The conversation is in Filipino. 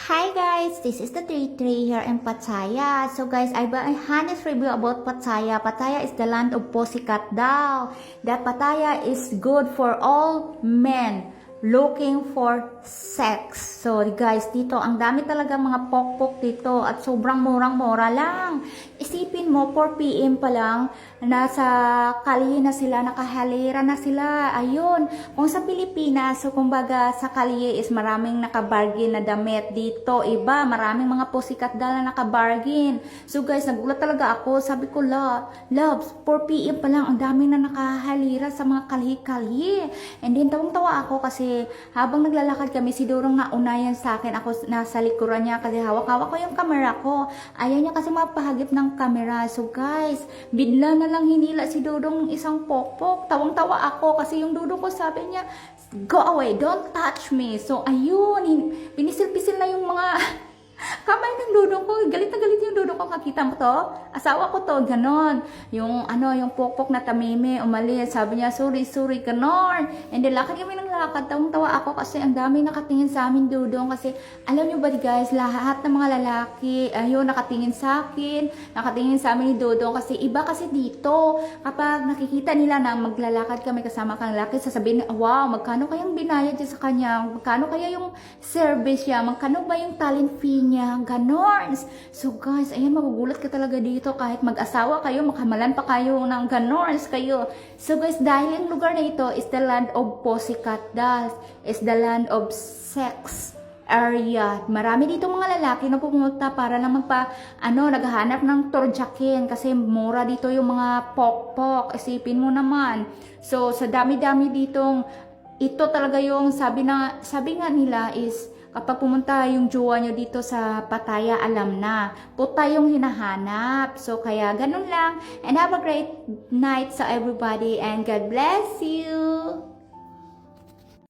Hi guys, this is the Tree here in Pattaya. So guys, I have a honest review about Pattaya. Pattaya is the land of Pussycat Doll. That Pattaya is good for all men looking for sex. So guys, dito ang dami talaga mga pokpok dito at sobrang murang-mura lang. Isipin mo, 4 PM pa lang, nasa kalye na sila, nakahalera na sila. Ayun, kung sa Pilipinas, so kumbaga sa kalye is maraming nakabargain na damit. Dito, iba, maraming mga Pussycat Doll na nakabargain. So guys, nagulat talaga ako. Sabi ko, loves, 4 PM pa lang, ang dami na nakahalera sa mga kalye-kalye. And then, tawang-tawa ako kasi habang naglalakad kami, si Dorong naunayan sa akin. Ako nasa likuran niya kasi hawak-hawak ko yung camera ko. Ayaw niya kasi mapahagip ng camera. So guys, bigla na lang hinila si Dodong isang pokpok. Tawang-tawa ako kasi yung Dodong ko sabi niya, go away, don't touch me. So ayun, pinisil-pisil na yung mga kamay ng Dodong ko. Galit na galit yung Dodong ko. Kakita mo to? Asawa ko to, ganon. Yung yung pokpok na tamime, umalis. Sabi niya, sorry, ganon. And then lakad kami ng lakad. Tawang-tawa ako kasi ang dami nakatingin sa amin, Dodong. Kasi alam niyo ba guys, lahat ng mga lalaki, ayun, nakatingin sa akin, nakatingin sa amin ni Dodong. Kasi iba kasi dito, kapag nakikita nila na maglalakad kami kasama kang lalaki, sasabihin, wow, magkano kayang binayad niya sa kanya? Magkano kaya yung service niya? Magkano ba yung talent fee niya? Ganon. So guys, ayan, magugulat ka talaga dito kahit mag-asawa kayo, makamalan pa kayo ng ganon kayo. So guys, dahil yung lugar na ito is the land of Pussycat Dolls, is the land of sex area. Marami dito mga lalaki na pumunta para lang naghahanap ng torjakin kasi mura dito yung mga pokpok. Isipin mo naman. So, sa dami-dami ditong, ito talaga yung sabi nga nila is, kapag pumunta yung jowa nyo dito sa Pattaya, alam na, puta yung hinahanap. So, kaya ganun lang. And have a great night sa everybody and God bless you!